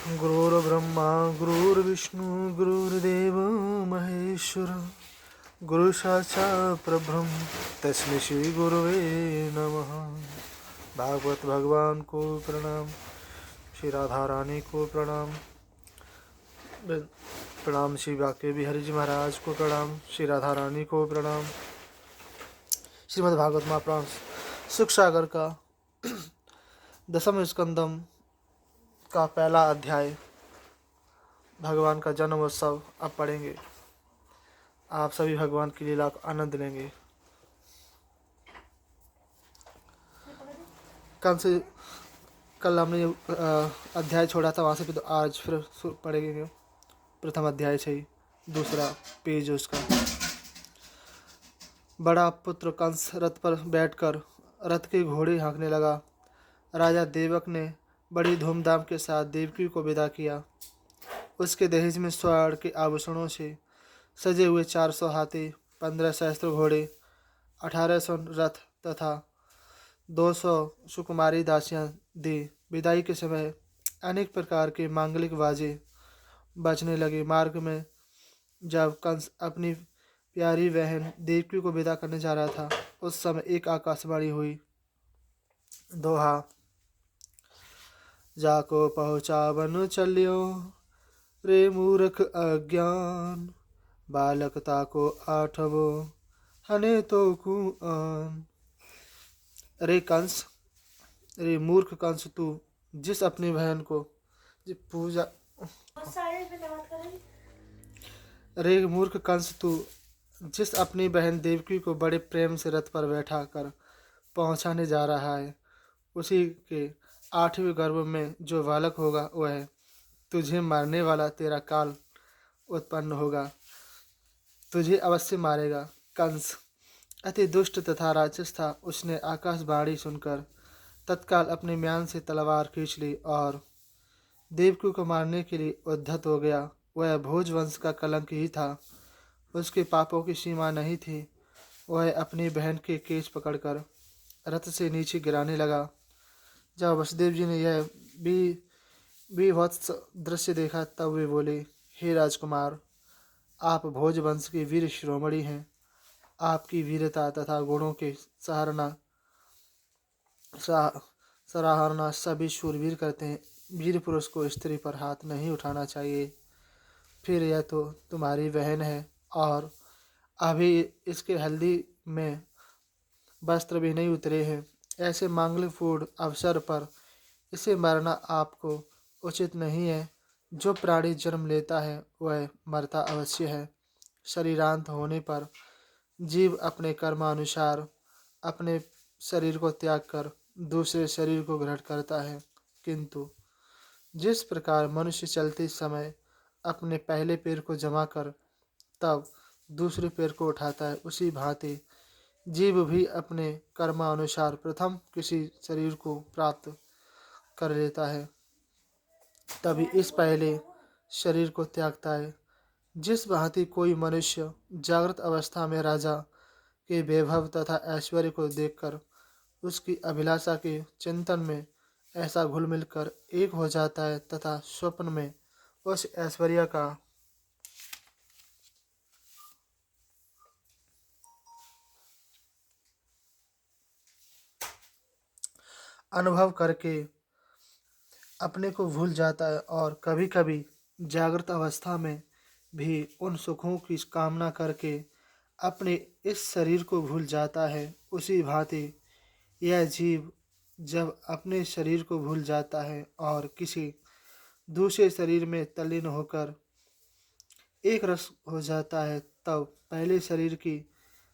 गुरुर्ब्रह्मा गुरुर्विष्णु गुरुर्देव महेश्वर गुरु साक्षात् परब्रह्म तस्मै श्री गुरुवे नमः। भागवत भगवान को प्रणाम, श्री राधा रानी को प्रणाम, प्रणाम श्री बाके बिहारी जी महाराज को प्रणाम, श्री राधा रानी को प्रणाम। श्रीमद् भागवत महापुराण सुख सागर का 10वें स्कंदम का पहला अध्याय भगवान का जन्म उत्सव अब पढ़ेंगे। आप सभी भगवान की लीला का आनंद लेंगे। कल हमने अध्याय छोड़ा था, वहाँ से तो आज फिर पढ़ेंगे। प्रथम अध्याय से ही दूसरा पेज उसका। बड़ा पुत्र कंस रथ पर बैठकर रथ के घोड़े हाँकने लगा। राजा देवक ने बड़ी धूमधाम के साथ देवकी को विदा किया। उसके दहेज में स्वर्ण के आभूषणों से सजे हुए 400 हाथी, 15 सहस्त्र घोड़े, 1800 रथ तथा 200 सुकुमारी दासियां दी। विदाई के समय अनेक प्रकार के मांगलिक बाजे बजने लगे। मार्ग में जब कंस अपनी प्यारी बहन देवकी को विदा करने जा रहा था, उस समय एक आकाशवाणी हुई। दोहा। जाको पहुँचावन चलियो रे मूर्ख अज्ञान, बालकता को आठवो हने तो कुआन। रे कंस, रे मूर्ख कंस, तू जिस अपनी बहन को पूजा रे मूर्ख कंस, तू जिस अपनी बहन देवकी को बड़े प्रेम से रथ पर बैठा कर पहुँचाने जा रहा है, उसी के 8वें गर्भ में जो बालक होगा वह तुझे मारने वाला तेरा काल उत्पन्न होगा, तुझे अवश्य मारेगा। कंस अति दुष्ट तथा राक्षस था। उसने आकाशवाणी सुनकर तत्काल अपने म्यान से तलवार खींच ली और देवकी को मारने के लिए उद्धत हो गया। वह भोजवंश का कलंक ही था, उसके पापों की सीमा नहीं थी। वह अपनी बहन के केश पकड़कर रथ से नीचे गिराने लगा। जब वसुदेव जी ने यह बीभत्स दृश्य देखा, तब वे बोले, हे राजकुमार, आप भोजवंश के वीर शिरोमणि हैं। आपकी वीरता तथा गुणों के सराहना सभी शूरवीर करते हैं। वीर पुरुष को स्त्री पर हाथ नहीं उठाना चाहिए। फिर यह तो तुम्हारी बहन है और अभी इसके हल्दी में वस्त्र भी नहीं उतरे हैं। ऐसे मांगलिकपूर्ण अवसर पर इसे मारना आपको उचित नहीं है। जो प्राणी जन्म लेता है वह मरता अवश्य है। शरीरांत होने पर जीव अपने कर्मानुसार अपने शरीर को त्याग कर दूसरे शरीर को ग्रहण करता है, किंतु जिस प्रकार मनुष्य चलते समय अपने पहले पैर को जमा कर तब दूसरे पैर को उठाता है, उसी भांति जीव भी अपने कर्मानुसार प्रथम किसी शरीर को प्राप्त कर लेता है, तभी इस पहले शरीर को त्यागता है। जिस भांति कोई मनुष्य जागृत अवस्था में राजा के वैभव तथा ऐश्वर्य को देखकर उसकी अभिलाषा के चिंतन में ऐसा घुल मिलकर एक हो जाता है तथा स्वप्न में उस ऐश्वर्य का अनुभव करके अपने को भूल जाता है, और कभी कभी जागृत अवस्था में भी उन सुखों की कामना करके अपने इस शरीर को भूल जाता है। उसी भांति यह जीव जब अपने शरीर को भूल जाता है और किसी दूसरे शरीर में तल्लीन होकर एक रस हो जाता है, तब पहले शरीर की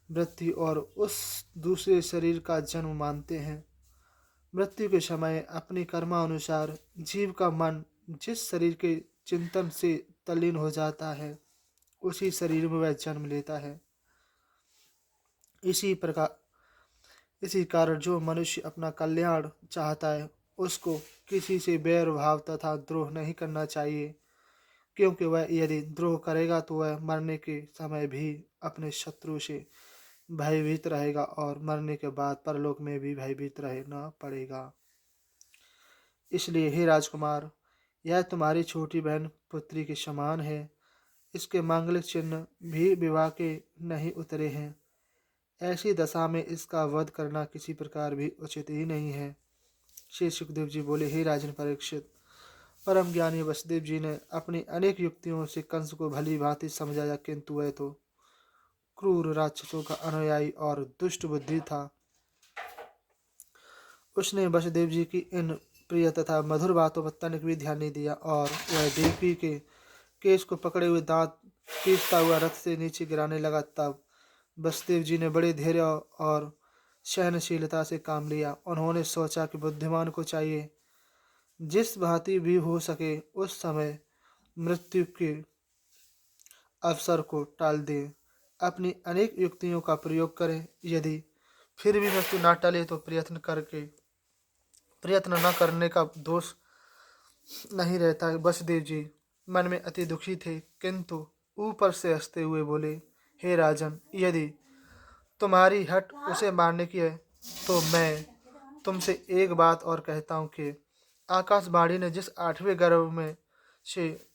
मृत्यु और उस दूसरे शरीर का जन्म मानते हैं। मृत्यु के समय अपने कर्मानुसार जीव का मन जिस शरीर के चिंतन से तल्लीन हो जाता है, उसी शरीर में वह जन्म लेता है। इसी कारण जो मनुष्य अपना कल्याण चाहता है, उसको किसी से बैर भाव तथा द्रोह नहीं करना चाहिए, क्योंकि वह यदि द्रोह करेगा तो वह मरने के समय भी अपने शत्रु से भयभीत रहेगा और मरने के बाद परलोक में भी भयभीत रहना पड़ेगा। इसलिए हे राजकुमार, यह तुम्हारी छोटी बहन पुत्री के समान है। इसके मांगलिक चिन्ह भी विवाह के नहीं उतरे हैं। ऐसी दशा में इसका वध करना किसी प्रकार भी उचित ही नहीं है। श्री सुखदेव जी बोले, हे राजन परीक्षित, परम ज्ञानी वसुदेव जी ने अपनी अनेक युक्तियों से कंस को भली भांति समझाया, किंतु वह तो क्रूर राक्षसों का अनुयायी और दुष्ट बुद्धि था। उसने वसुदेव जी की इन प्रिय तथा मधुर बातों पर तनिक भी ध्यान नहीं दिया और वह देवकी के केश को पकड़े हुए दांत पीसता हुआ रथ से नीचे गिराने लगा। तब वसुदेव जी ने बड़े धैर्य और सहनशीलता से काम लिया। उन्होंने सोचा कि बुद्धिमान को चाहिए जिस भांति भी हो सके उस समय मृत्यु के अवसर को टाल दें, अपनी अनेक युक्तियों का प्रयोग करें। यदि फिर भी मृत्यु न टले तो प्रयत्न न करने का दोष नहीं रहता। वसुदेव जी मन में अति दुखी थे, किंतु ऊपर से हंसते हुए बोले, हे राजन, यदि तुम्हारी हट उसे मारने की है तो मैं तुमसे एक बात और कहता हूँ कि आकाशवाणी ने जिस 8वें गर्भ में से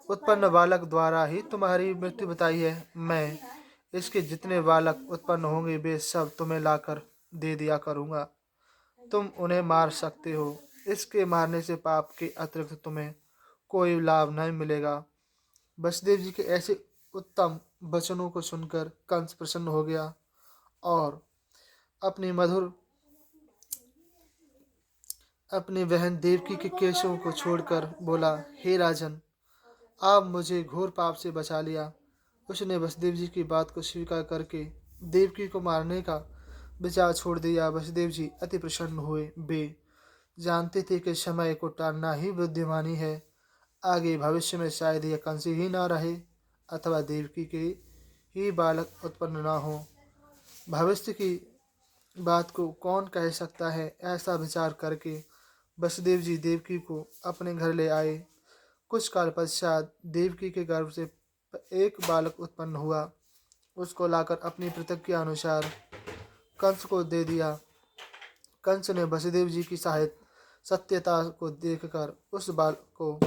उत्पन्न बालक द्वारा ही तुम्हारी मृत्यु बताई है, मैं इसके जितने बालक उत्पन्न होंगे वे सब तुम्हें लाकर दे दिया करूँगा। तुम उन्हें मार सकते हो। इसके मारने से पाप के अतिरिक्त तुम्हें कोई लाभ नहीं मिलेगा। वसुदेव जी के ऐसे उत्तम वचनों को सुनकर कंस प्रसन्न हो गया और अपनी बहन देवकी के केशों को छोड़कर बोला, हे राजन, आप मुझे घोर पाप से बचा लिया। उसने वसुदेव जी की बात को स्वीकार करके देवकी को मारने का विचार छोड़ दिया। वसुदेव जी अति प्रसन्न हुए। वे जानते थे कि समय को टालना ही बुद्धिमानी है। आगे भविष्य में शायद यह कंस ही ना रहे अथवा देवकी के ही बालक उत्पन्न ना हो। भविष्य की बात को कौन कह सकता है। ऐसा विचार करके वसुदेव जी देवकी को अपने घर ले आए। कुछ काल पश्चात देवकी के गर्भ से एक बालक उत्पन्न हुआ। उसको लाकर अपनी प्रतिज्ञा अनुसार कंस को दे दिया। कंस ने वसुदेव जी की सत्यता को देखकर उस बालक को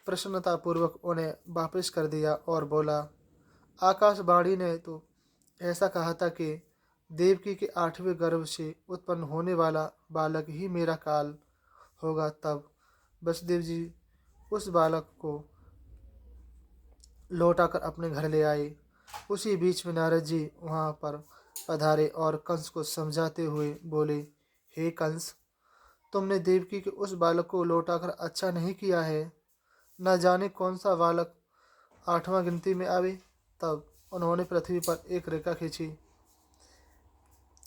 प्रसन्नतापूर्वक उन्हें वापस कर दिया और बोला, आकाशवाणी ने तो ऐसा कहा था कि देवकी के 8वें गर्भ से उत्पन्न होने वाला बालक ही मेरा काल होगा। तब वसुदेव जी उस बालक को लौटाकर अपने घर ले आए। उसी बीच में नारद जी वहाँ पर पधारे और कंस को समझाते हुए बोले, हे कंस, तुमने देवकी के उस बालक को लौटाकर अच्छा नहीं किया है। न जाने कौन सा बालक 8वां गिनती में आवे। तब उन्होंने पृथ्वी पर एक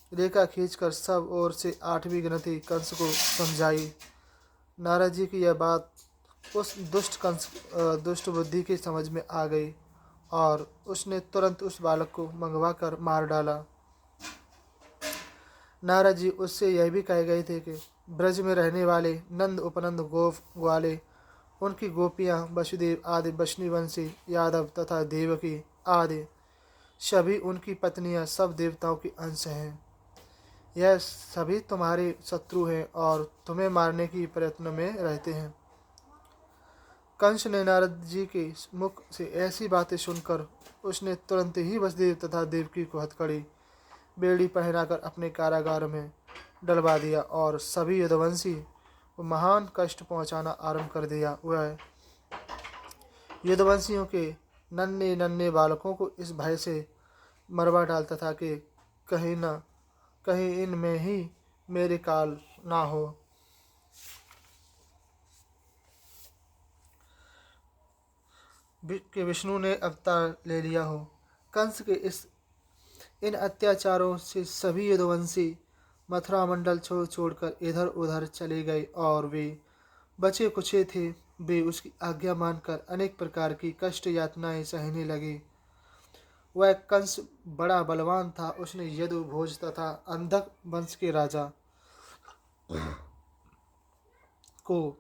रेखा खींचकर सब ओर से 8वीं गिनती कंस को समझाई। नारद जी की यह बात उस दुष्ट बुद्धि की समझ में आ गई और उसने तुरंत उस बालक को मंगवा कर मार डाला। नारद जी उससे यह भी कह गए थे कि ब्रज में रहने वाले नंद उपनंद गोप ग्वाले, उनकी गोपियाँ, वसुदेव आदि वंशी यादव तथा देवकी आदि सभी उनकी पत्नियाँ सब देवताओं की अंश हैं। यह सभी तुम्हारे शत्रु हैं और तुम्हें मारने की प्रयत्न में रहते हैं। कंस ने नारद जी के मुख से ऐसी बातें सुनकर उसने तुरंत ही वसुदेव तथा देवकी को हथकड़ी बेड़ी पहनाकर अपने कारागार में डलवा दिया और सभी यदुवंशी को महान कष्ट पहुंचाना आरंभ कर दिया। वह यदुवंशियों के नन्हे नन्हे बालकों को इस भय से मरवा डालता था कि कहीं इनमें ही मेरे काल ना हो। कि विष्णु ने अवतार ले लिया हो। कंस के इन अत्याचारों से सभी यदुवंशी मथुरा मंडल छोड़कर इधर उधर चले गए और वे बचे कुछे थे। वे उसकी आज्ञा मानकर अनेक प्रकार की कष्ट यातनाएं सहने लगे। वह कंस बड़ा बलवान था। उसने यदु भोज तथा अंधक वंश के राजा को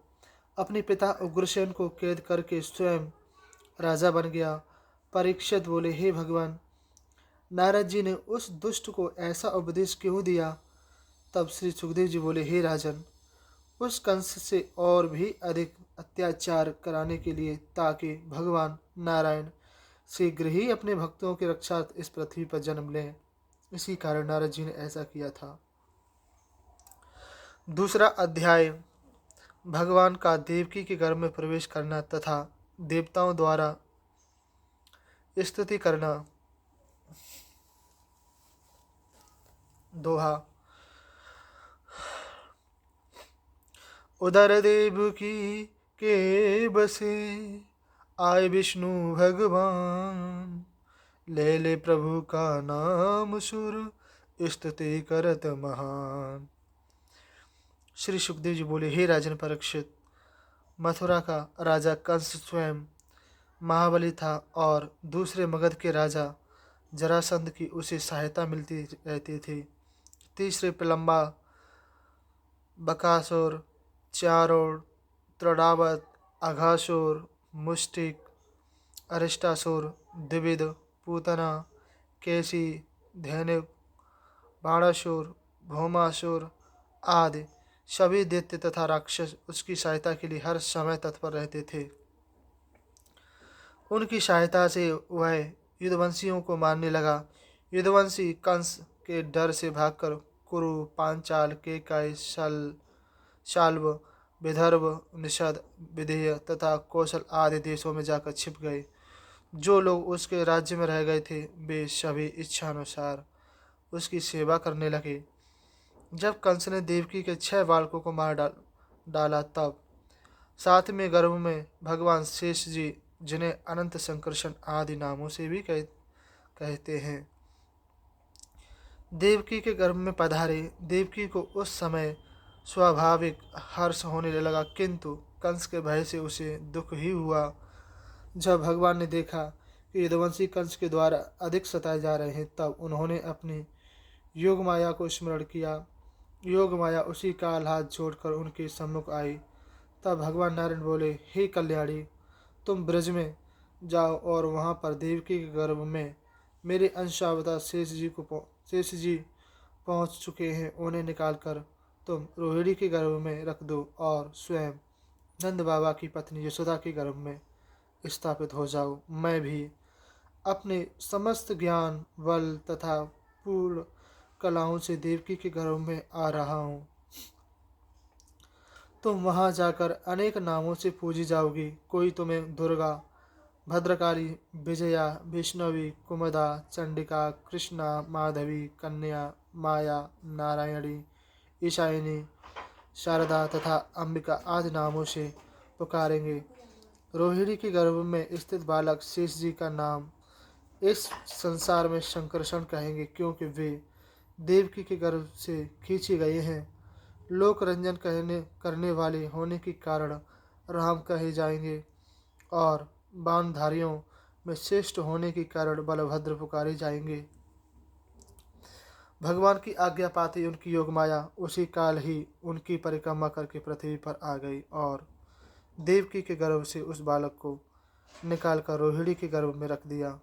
अपने पिता उग्रसेन को कैद करके स्वयं राजा बन गया। परीक्षित बोले, हे भगवान, नारद जी ने उस दुष्ट को ऐसा उपदेश क्यों दिया। तब श्री सुखदेव जी बोले, हे राजन, उस कंस से और भी अधिक अत्याचार कराने के लिए, ताकि भगवान नारायण शीघ्र ही अपने भक्तों की रक्षा इस पृथ्वी पर जन्म लें। इसी कारण नारद जी ने ऐसा किया था। दूसरा अध्याय भगवान का देवकी के गर्भ में प्रवेश करना तथा देवताओं द्वारा स्तुति करना। दोहा। उदर देवकी के बसे आए विष्णु भगवान, ले ले प्रभु का नाम सुर स्तुति करत महान। श्री सुखदेव जी बोले, हे राजन परीक्षित, मथुरा का राजा कंस स्वयं महाबली था और दूसरे मगध के राजा जरासंध की उसे सहायता मिलती रहती थी। तीसरे प्रलंबा, बकासुर, चारोड़, त्रोडावत, अघासुर, मुष्टिक, अरिष्टासुर, द्विविद, पूतना, केसी, धैनुक, बाणासुर, भौमासुर आदि सभी दैत्य तथा राक्षस उसकी सहायता के लिए हर समय तत्पर रहते थे। उनकी सहायता से वह युद्धवंशियों को मारने लगा। युद्धवंशी कंस के डर से भागकर कुरु, पांचाल, केकय, शाल्व, विदर्भ, निषद, विदेह तथा कौशल आदि देशों में जाकर छिप गए। जो लोग उसके राज्य में रह गए थे वे सभी इच्छानुसार उसकी सेवा करने लगे। जब कंस ने देवकी के 6 बालकों को मार डाला तब 7वें गर्भ में भगवान शेष जी, जिन्हें अनंत संकर्षण आदि नामों से भी कहते हैं, देवकी के गर्भ में पधारे। देवकी को उस समय स्वाभाविक हर्ष होने लगा, किंतु कंस के भय से उसे दुख ही हुआ। जब भगवान ने देखा कि यदुवंशी कंस के द्वारा अधिक सताए जा रहे हैं, तब उन्होंने अपनी योग माया को स्मरण किया। योग माया उसी काल हाथ जोड़कर उनके सम्मुख आई। तब भगवान नारायण बोले, हे कल्याणी, तुम ब्रज में जाओ और वहाँ पर देवकी के गर्भ में मेरे अंशावतार शेष जी पहुँच चुके हैं। उन्हें निकालकर तुम रोहिणी के गर्भ में रख दो और स्वयं नंद बाबा की पत्नी यशोदा के गर्भ में स्थापित हो जाओ। मैं भी अपने समस्त ज्ञान, बल तथा पूर्ण कलाओं से देवकी के गर्भ में आ रहा हूँ। तुम वहाँ जाकर अनेक नामों से पूजी जाओगी। कोई तुम्हें दुर्गा, भद्रकाली, विजया, वैष्णवी, कुमुदा, चंडिका, कृष्णा, माधवी, कन्या, माया, नारायणी, ईशायनी, शारदा तथा अंबिका आदि नामों से पुकारेंगे। रोहिणी के गर्भ में स्थित बालक शेष जी का नाम इस संसार में शंकरषण कहेंगे, क्योंकि वे देवकी के गर्भ से खींचे गए हैं। लोक रंजन करने वाले होने के कारण राम कहे जाएंगे और बाणधारियों में श्रेष्ठ होने के कारण बलभद्र पुकारे जाएंगे। भगवान की आज्ञा पाती उनकी योगमाया उसी काल ही उनकी परिक्रमा करके पृथ्वी पर आ गई और देवकी के गर्भ से उस बालक को निकालकर रोहिणी के गर्भ में रख दिया।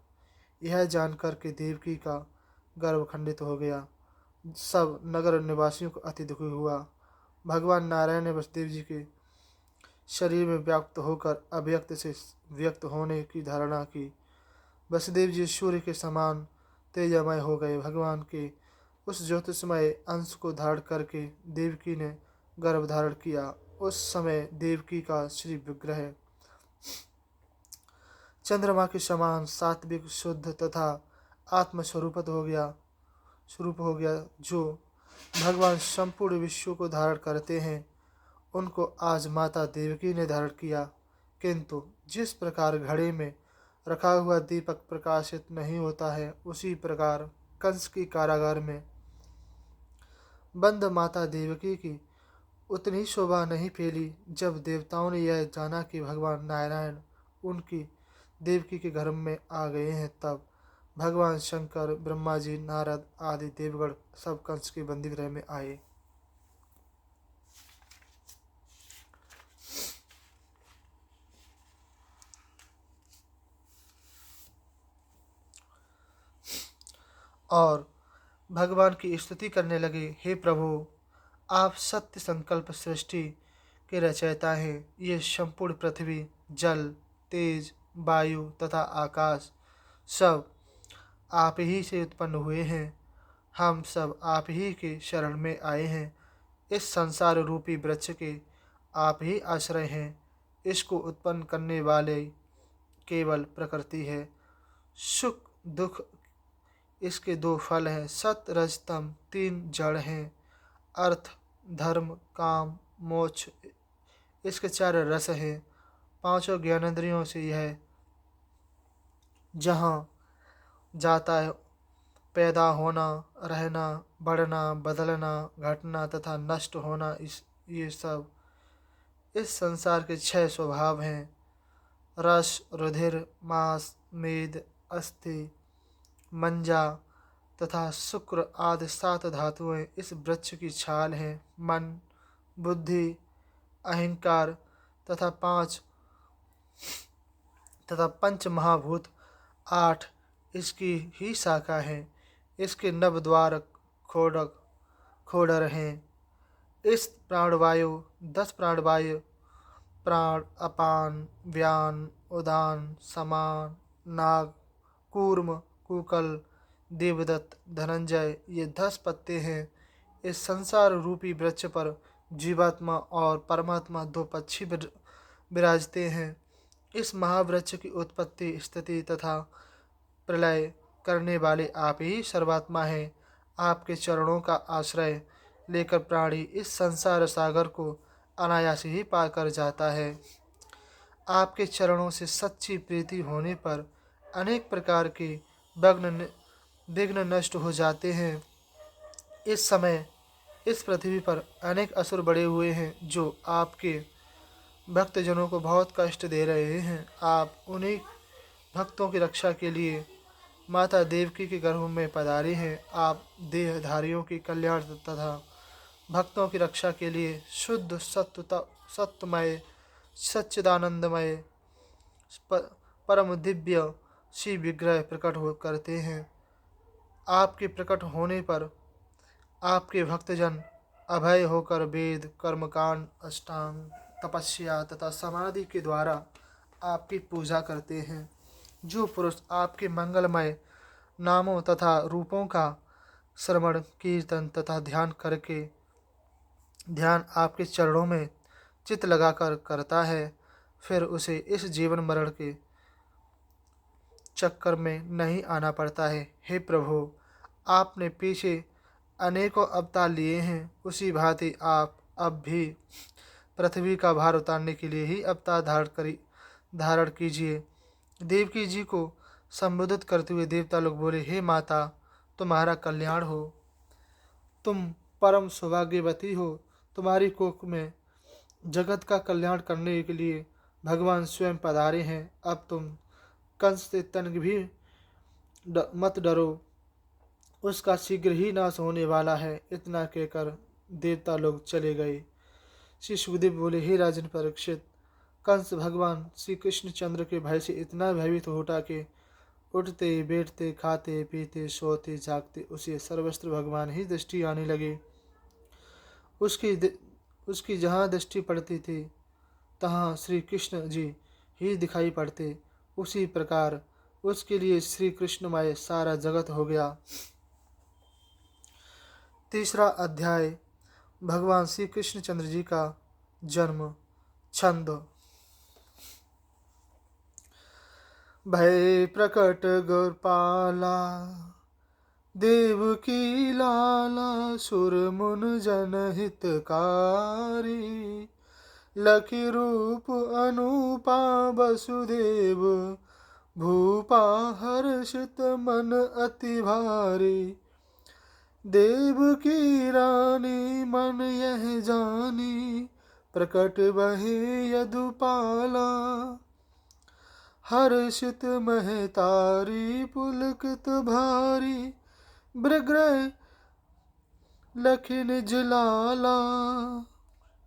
यह जानकर के देवकी का गर्भ खंडित हो गया। सब नगर निवासियों को अति दुखी हुआ। भगवान नारायण ने वसुदेव जी के शरीर में व्याप्त होकर अव्यक्त से व्यक्त होने की धारणा की। वसुदेव जी सूर्य के समान तेजमय हो गए। भगवान के उस ज्योतिषमय अंश को धारण करके देवकी ने गर्भ धारण किया। उस समय देवकी का श्री विग्रह चंद्रमा के समान सात्विक, शुद्ध तथा आत्मस्वरूप हो गया। जो भगवान संपूर्ण विश्व को धारण करते हैं, उनको आज माता देवकी ने धारण किया। किंतु जिस प्रकार घड़े में रखा हुआ दीपक प्रकाशित नहीं होता है, उसी प्रकार कंस की कारागार में बंद माता देवकी की उतनी शोभा नहीं फैली। जब देवताओं ने यह जाना कि भगवान नारायण उनकी देवकी के गर्भ में आ गए हैं, तब भगवान शंकर, ब्रह्मा जी, नारद आदि देवगण सब कंस के बंदीगृह में आए। और भगवान की स्तुति करने लगे, हे प्रभु, आप सत्य संकल्प सृष्टि के रचयिता हैं। ये संपूर्ण पृथ्वी, जल, तेज, वायु तथा आकाश सब आप ही से उत्पन्न हुए हैं। हम सब आप ही के शरण में आए हैं। इस संसार रूपी वृक्ष के आप ही आश्रय हैं। इसको उत्पन्न करने वाले केवल प्रकृति है। सुख दुख इसके दो फल हैं। सत रज तम तीन जड़ हैं। अर्थ धर्म काम मोक्ष इसके चार रस हैं। पांचों ज्ञानेंद्रियों से यह जहाँ जाता है पैदा होना, रहना, बढ़ना, बदलना, घटना तथा नष्ट होना, ये सब इस संसार के छह स्वभाव हैं। रस, रुधिर, मांस, मेद, अस्थि, मंजा तथा शुक्र आदि सात धातुएं इस वृक्ष की छाल हैं। मन, बुद्धि, अहंकार तथा पंच महाभूत आठ इसकी ही शाखा है। इसके नव द्वार खोडर हैं। इस प्राणवायु 10 प्राणवायु प्राण, अपान, व्यान, उदान, समान, नाग, कूर्म, कुकल, देवदत्त, धनंजय ये 10 पत्ते हैं। इस संसार रूपी वृक्ष पर जीवात्मा और परमात्मा दो पक्षी विराजते हैं। इस महावृक्ष की उत्पत्ति, स्थिति तथा प्रलय करने वाले आप ही सर्वात्मा हैं। आपके चरणों का आश्रय लेकर प्राणी इस संसार सागर को अनायास ही पार कर जाता है। आपके चरणों से सच्ची प्रीति होने पर अनेक प्रकार के विघ्न नष्ट हो जाते हैं। इस समय इस पृथ्वी पर अनेक असुर बड़े हुए हैं जो आपके भक्तजनों को बहुत कष्ट दे रहे हैं। आप उन्हीं भक्तों की रक्षा के लिए माता देवकी के गर्भ में पधारे हैं। आप देहधारियों की कल्याण तथा भक्तों की रक्षा के लिए शुद्ध सत्यमय सच्चिदानंदमय परम दिव्य शिव विग्रह प्रकट हो करते हैं। आपके प्रकट होने पर आपके भक्तजन अभय होकर वेद, कर्मकांड, अष्टांग, तपस्या तथा समाधि के द्वारा आपकी पूजा करते हैं। जो पुरुष आपके मंगलमय नामों तथा रूपों का श्रवण, कीर्तन तथा ध्यान आपके चरणों में चित्त लगाकर करता है, फिर उसे इस जीवन मरण के चक्कर में नहीं आना पड़ता है। हे प्रभु, आपने पीछे अनेकों अवतार लिए हैं, उसी भांति आप अब भी पृथ्वी का भार उतारने के लिए ही अवतार धारण कीजिए। देवकी जी को संबोधित करते हुए देवता लोग बोले, हे माता, तुम्हारा कल्याण हो। तुम परम सौभाग्यवती हो। तुम्हारी कोख में जगत का कल्याण करने के लिए भगवान स्वयं पधारे हैं। अब तुम कंस से तनिक भी मत डरो, उसका शीघ्र ही नाश होने वाला है। इतना कहकर देवता लोग चले गए। श्री सुखदेव बोले, हे राजन परीक्षित, कंस भगवान श्री कृष्णचंद्र के भय से इतना भयभीत हो उठा कि उठते बैठते खाते पीते सोते जागते उसे सर्वस्त्र भगवान ही दृष्टि आने लगे। उसकी जहाँ दृष्टि पड़ती थी तहाँ श्री कृष्ण जी ही दिखाई पड़ते। उसी प्रकार उसके लिए श्री कृष्णमय सारा जगत हो गया। तीसरा अध्याय भगवान श्री कृष्णचंद्र जी का जन्म। छंद। भय प्रकट गोपाला, देवकी लाला, सुर मुन जन हितकारी, लखी रूप अनुपा वसुदेव, भूपा हर्षित मन अति भारी, देवकी रानी मन यह जानी, प्रकट बहे यदुपाला, हर्षित महतारी पुलकित भारी, मृगय लखिन जलाला।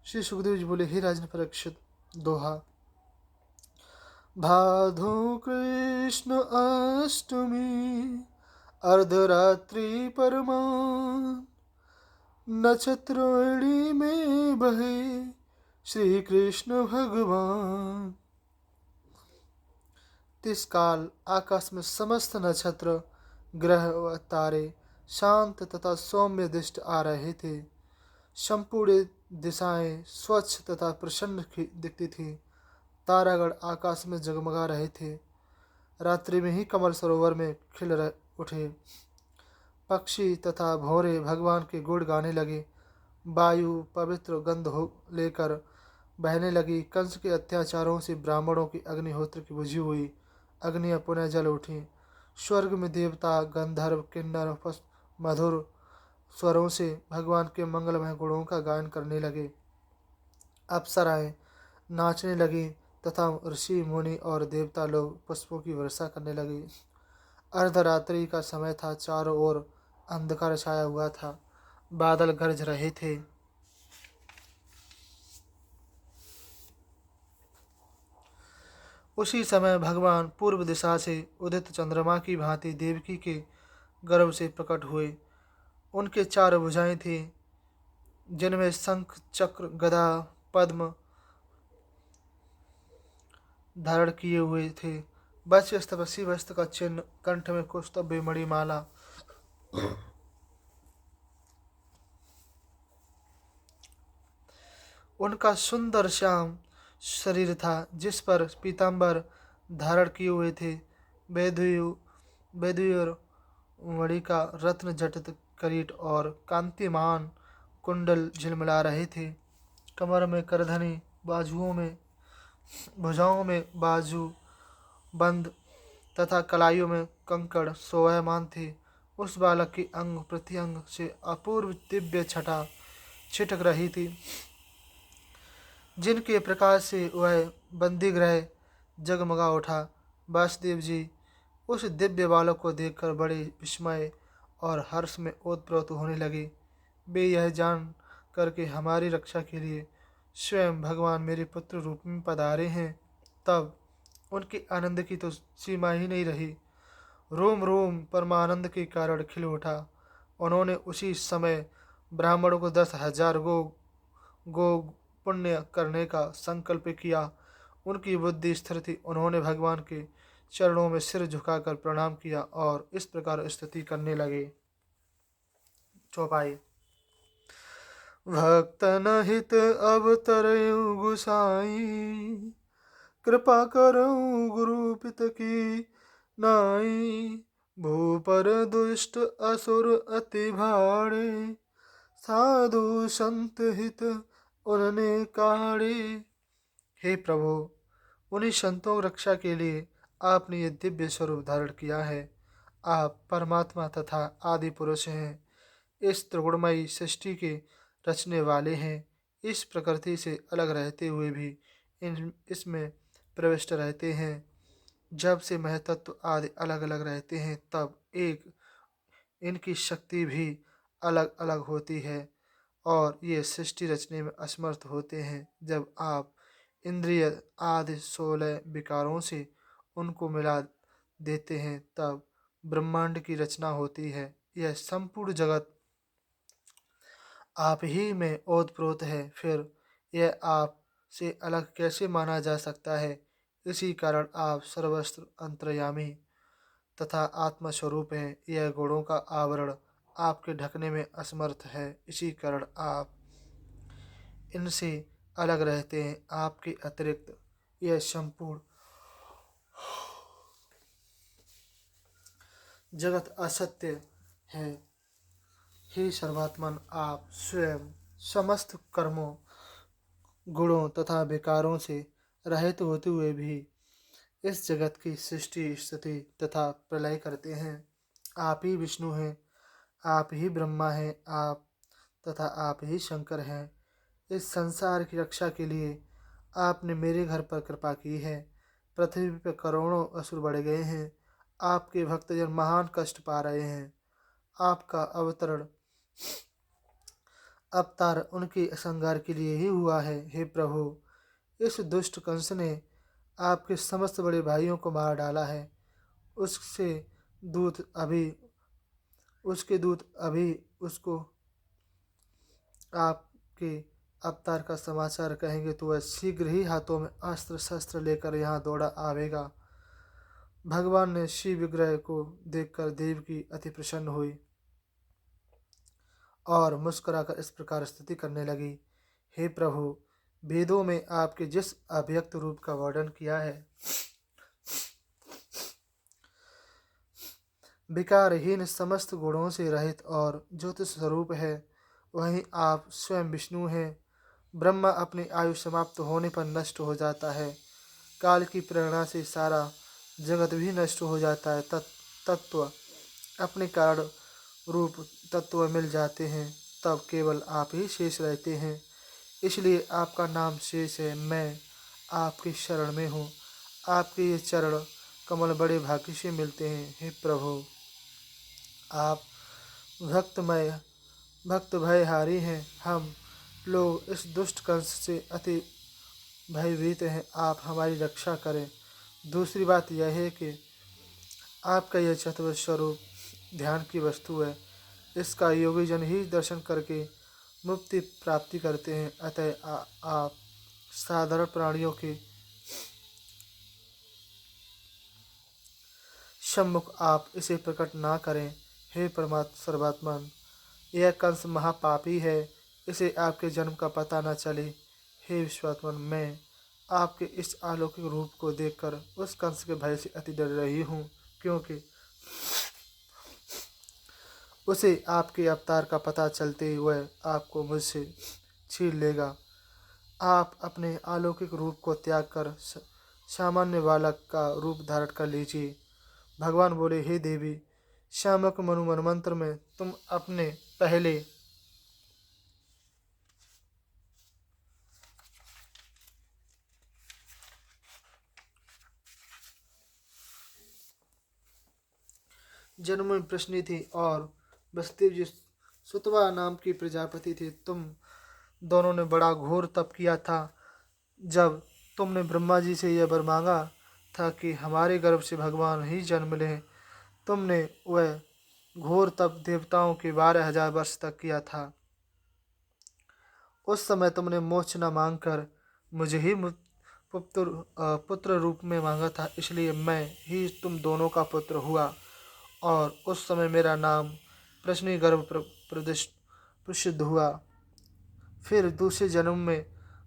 श्री सुखदेव जी बोले, हे राजन परीक्षित, दोहा। भादो कृष्ण अष्टमी, अर्धरात्रि परमान, नक्षत्रोणी में बहे, श्री कृष्ण भगवान। तिस काल आकाश में समस्त नक्षत्र, ग्रह व तारे शांत तथा सौम्य दृष्टि आ रहे थे। संपूर्ण दिशाएं स्वच्छ तथा प्रसन्न दिखती थी। तारागण आकाश में जगमगा रहे थे। रात्रि में ही कमल सरोवर में उठे। पक्षी तथा भौरे भगवान के गुण गाने लगे। वायु पवित्र गंध हो लेकर बहने लगी। कंस के अत्याचारों से ब्राह्मणों की अग्निहोत्र की बुझी हुई अग्नियां पुनः जल उठी। स्वर्ग में देवता, गंधर्व, किन्नर मधुर स्वरों से भगवान के मंगलमय गुणों का गायन करने लगे। अप्सराएं नाचने लगी तथा ऋषि मुनि और देवता लोग पुष्पों की वर्षा करने लगे। अर्धरात्रि का समय था। चारों ओर अंधकार छाया हुआ था। बादल गरज रहे थे। उसी समय भगवान पूर्व दिशा से उदित चंद्रमा की भांति देवकी के गर्भ से प्रकट हुए। उनके चार भुजाएं थी, जिनमें शंख, चक्र, गदा, पद्म धारण किए हुए थे। वत्स तपस्वी वस्त्र का चिन्ह, कंठ में कौस्तुभ मणि माला। उनका सुंदर श्याम शरीर था, जिस पर पीताम्बर धारण किए हुए थे। वैदुर मणि का रत्न जटित करीट और कांतिमान कुंडल झिलमिला रहे थे। कमर में करधनी, भुजाओं में बाजू बंद तथा कलाइयों में कंकड़ शोभायमान थे। उस बालक की अंग प्रत्यंग से अपूर्व दिव्य छटा छिटक रही थी, जिनके प्रकाश से वह बंदीगृह जगमगा उठा। वासुदेव जी उस दिव्य बालक को देखकर बड़े विस्मय और हर्ष में ओतप्रोत होने लगे। वे यह जान करके हमारी रक्षा के लिए स्वयं भगवान मेरे पुत्र रूप में पधारे हैं। तब उनके आनंद की तो सीमा ही नहीं रही। रोम रोम परमानंद के कारण खिल उठा। उन्होंने उसी समय ब्राह्मणों को 10,000 गो पुण्य करने का संकल्प किया। उनकी बुद्धि स्थिर थी। उन्होंने भगवान के चरणों में सिर झुकाकर प्रणाम किया और इस प्रकार स्तुति करने लगे। चौपाई। भक्तन हित अवतरयु गुसाई, कृपा करऊं गुरु पित की नाई। भूपर दुष्ट असुर अति भाड़े, साधु संत हित उन्होंने काढ़े। हे प्रभु, उन्हीं संतों की रक्षा के लिए आपने ये दिव्य स्वरूप धारण किया है। आप परमात्मा तथा आदि पुरुष हैं। इस त्रिगुणमयी सृष्टि के रचने वाले हैं। इस प्रकृति से अलग रहते हुए भी इसमें प्रविष्ट रहते हैं। जब से महतत्व आदि अलग अलग रहते हैं, तब एक इनकी शक्ति भी अलग अलग होती है और ये सृष्टि रचने में असमर्थ होते हैं। जब आप इंद्रिय आदि 16 विकारों से उनको मिला देते हैं, तब ब्रह्मांड की रचना होती है। यह संपूर्ण जगत आप ही में ओतप्रोत है। फिर यह आप से अलग कैसे माना जा सकता है? इसी कारण आप सर्वस्त्र अंतर्यामी तथा आत्मस्वरूप हैं। यह गुणों का आवरण आपके ढकने में असमर्थ है। इसी कारण आप इनसे अलग रहते हैं। आपके अतिरिक्त यह संपूर्ण जगत असत्य है। हे सर्वात्मन, आप स्वयं समस्त कर्मों, गुणों तथा विकारों से रहित होते हुए भी इस जगत की सृष्टि, स्थिति तथा प्रलय करते हैं। आप ही विष्णु हैं, आप ही ब्रह्मा हैं, आप तथा आप ही शंकर हैं। इस संसार की रक्षा के लिए आपने मेरे घर पर कृपा की है। पृथ्वी पर करोड़ों असुर बढ़ गए हैं। आपके भक्तजन महान कष्ट पा रहे हैं। आपका अवतार उनके संहार के लिए ही हुआ है। हे प्रभु, इस दुष्ट कंस ने आपके समस्त बड़े भाइयों को मार डाला है। उसके दूत अभी उसको आपके अवतार का समाचार कहेंगे तो वह शीघ्र ही हाथों में अस्त्र शस्त्र लेकर यहाँ दौड़ा आवेगा। भगवान ने शिव विग्रह को देखकर देवकी अति प्रसन्न हुई और मुस्कुराकर इस प्रकार स्तुति करने लगी। हे प्रभु, वेदों में आपके जिस अव्यक्त रूप का वर्णन किया है, विकारहीन समस्त गुणों से रहित और ज्योतिष स्वरूप है, वहीं आप स्वयं विष्णु हैं। ब्रह्मा अपनी आयु समाप्त होने पर नष्ट हो जाता है, काल की प्रेरणा से सारा जगत भी नष्ट हो जाता है। तत्व अपने कारण रूप तत्व मिल जाते हैं, तब केवल आप ही शेष रहते हैं। इसलिए आपका नाम शेष है। मैं आपकी शरण में हूँ। आपके ये चरण कमल बड़े भाग्य से मिलते हैं। हे प्रभु, आप भक्तमय भक्त भयहारी हैं। हम लोग इस दुष्ट कंस से अति भयभीत हैं। आप हमारी रक्षा करें। दूसरी बात यह है कि आपका यह चतुर्थ स्वरूप ध्यान की वस्तु है। इसका योगी जन ही दर्शन करके मुक्ति प्राप्ति करते हैं। अतः आप साधारण प्राणियों के सम्मुख आप इसे प्रकट ना करें। हे परमात्मा सर्वात्मन, यह कंस महापापी है, इसे आपके जन्म का पता न चले। हे विश्वात्मन, मैं आपके इस अलौकिक रूप को देखकर उस कंस के भय से अति डर रही हूँ, क्योंकि उसे आपके अवतार का पता चलते ही वह आपको मुझसे छीन लेगा। आप अपने अलौकिक रूप को त्याग कर सामान्य बालक का रूप धारण कर लीजिए। भगवान बोले, हे देवी, शामक मनु मनमंत्र में तुम अपने पहले जन्म में प्रश्नी थी और बसदेव जी सुतवा नाम की प्रजापति थी। तुम दोनों ने बड़ा घोर तप किया था। जब तुमने ब्रह्मा जी से यह वर मांगा था कि हमारे गर्भ से भगवान ही जन्म लें, तुमने वह घोर तप देवताओं के 12,000 वर्ष तक किया था। उस समय तुमने मोक्ष न मांगकर मुझे ही पुत्र रूप में मांगा था, इसलिए मैं ही तुम दोनों का पुत्र हुआ और उस समय मेरा नाम प्रश्नि गर्भ प्रसिद्ध हुआ। फिर दूसरे जन्म में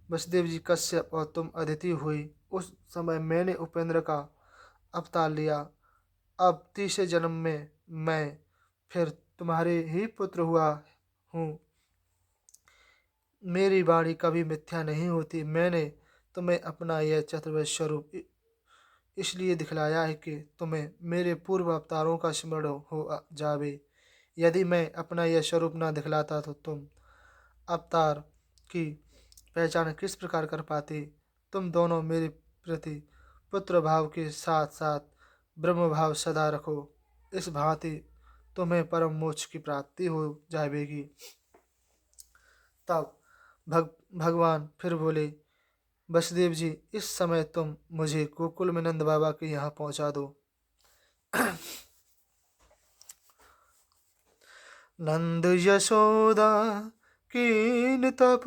वसुदेव जी कश्यप और तुम अदिति हुई। उस समय मैंने उपेंद्र का अवतार लिया। अब तीसरे जन्म में मैं फिर तुम्हारे ही पुत्र हुआ हूँ। मेरी वाणी कभी मिथ्या नहीं होती। मैंने तुम्हें अपना यह चतुर्थ स्वरूप इसलिए दिखलाया है कि तुम्हें मेरे पूर्व अवतारों का स्मरण हो जावे। यदि मैं अपना यह स्वरूप न दिखलाता तो तुम अवतार की पहचान किस प्रकार कर पाते। तुम दोनों मेरे प्रति पुत्र भाव के साथ साथ ब्रह्म भाव सदा रखो। इस भांति तुम्हें परम मोक्ष की प्राप्ति हो जाएगी। तब भगवान फिर बोले, वसुदेव जी, इस समय तुम मुझे गोकुल में नंद बाबा के यहाँ पहुँचा दो। नंद यशोदा कीन तप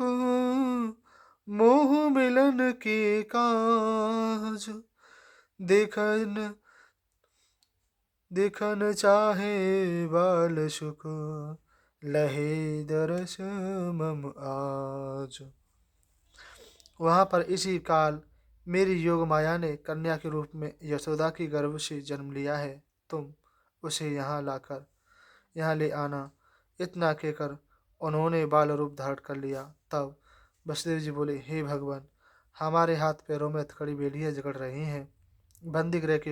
मोह मिलन के काज, देखन देखन चाहे बाल सुख, लहे दरस मम आज। वहाँ पर इसी काल मेरी योग माया ने कन्या के रूप में यशोदा की गर्भ से जन्म लिया है। तुम उसे यहाँ ले आना। इतना कहकर उन्होंने बाल रूप धारण कर लिया। तब वसुदेव जी बोले, हे भगवान, हमारे हाथ पैरों में हथकड़ी बेड़ियाँ जकड़ रही हैं। बंदी गृह के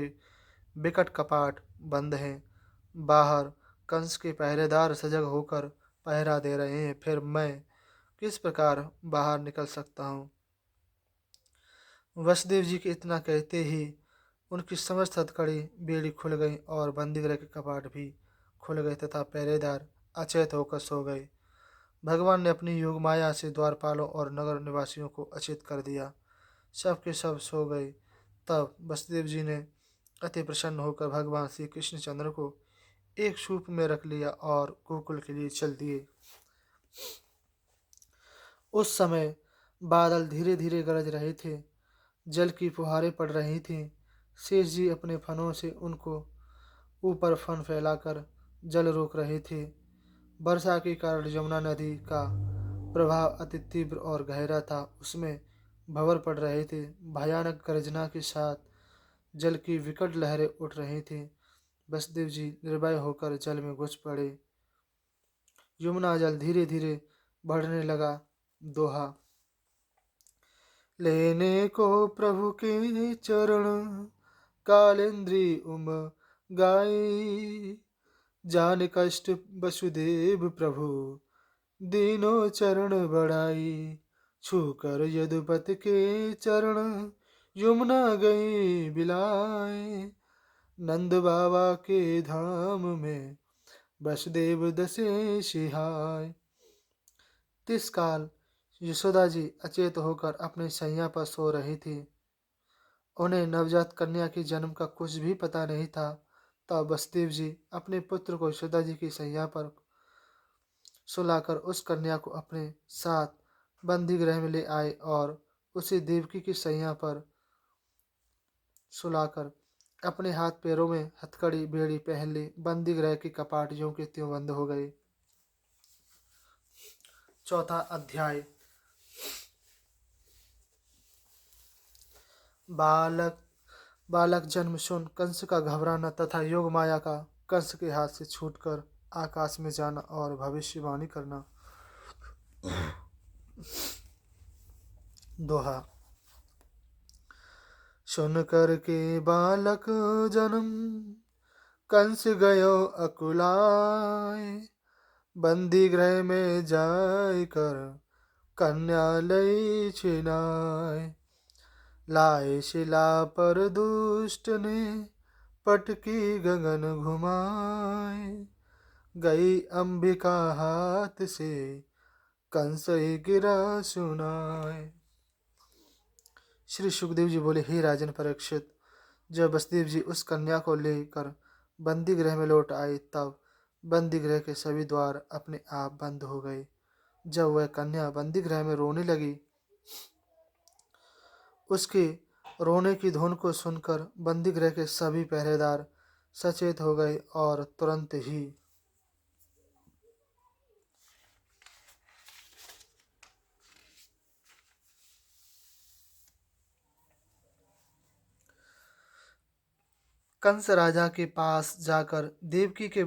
विकट कपाट बंद हैं। बाहर कंस के पहरेदार सजग होकर पहरा दे रहे हैं। फिर मैं किस प्रकार बाहर निकल सकता हूँ। वसुदेव जी के इतना कहते ही उनकी समस्त हथकड़ी बेड़ी खुल गई और बंदीगृह के कपाट भी खुल गए तथा पहरेदार अचेत होकर सो गए। भगवान ने अपनी योग माया से द्वारपालों और नगर निवासियों को अचेत कर दिया। सब के सब सो गए। तब वसुदेव जी ने अति प्रसन्न होकर भगवान श्री कृष्णचंद्र को एक सूप में रख लिया और गोकुल के लिए चल दिए। उस समय बादल धीरे धीरे गरज रहे थे, जल की फुहारें पड़ रही थीं। शेष जी अपने फनों से उनको ऊपर फन फैलाकर जल रोक रहे थे। वर्षा के कारण यमुना नदी का प्रवाह अति तीव्र और गहरा था। उसमें भंवर पड़ रहे थे। भयानक गर्जना के साथ जल की विकट लहरें उठ रही थीं। वसुदेव जी निर्भय होकर जल में घुस पड़े। यमुना जल धीरे धीरे बढ़ने लगा। दोहा। लेने को प्रभु के चरण, कालेंद्री उम गाई। जान कष्ट वसुदेव प्रभु, दीनो चरण बढ़ाई। छूकर यदुपति के चरण, यमुना गई बिलाए। नंद बाबा के धाम में, वसुदेव दसे सिहाय। तिस काल यशोदा जी अचेत होकर अपने शैया पर सो रही थी। उन्हें नवजात कन्या के जन्म का कुछ भी पता नहीं था। तब वसुदेव जी अपने पुत्र को यशोदा जी की शैया पर सुलाकर उस कन्या को अपने साथ बंदी गृह में ले आए और उसे देवकी की शैया पर सुलाकर अपने हाथ पैरों में हथकड़ी बेड़ी पहन ली। बंदी गृह के कपाट ज्यों के त्यों बंद हो गए। चौथा अध्याय। बालक बालक जन्म सुन कंस का घबराना तथा योग माया का कंस के हाथ से छूटकर आकाश में जाना और भविष्यवाणी करना। दोहा। सुन कर के बालक जन्म, कंस गयो अकुलाय। बंदी गृह में जाय कर, कन्या लई छिनाय। लाए शिला पर दुष्ट ने, पटकी गगन घुमाए। गई अंबिका हाथ से, कंस ही गिरा सुनाय। श्री सुखदेव जी बोले, हे राजन परीक्षित, जब वसुदेव जी उस कन्या को लेकर बंदी गृह में लौट आए तब बंदी गृह के सभी द्वार अपने आप बंद हो गए। जब वह कन्या बंदी गृह में रोने लगी, उसके रोने की धुन को सुनकर बंदी गृह के सभी पहरेदार सचेत हो गए और तुरंत ही कंस राजा के पास जाकर देवकी के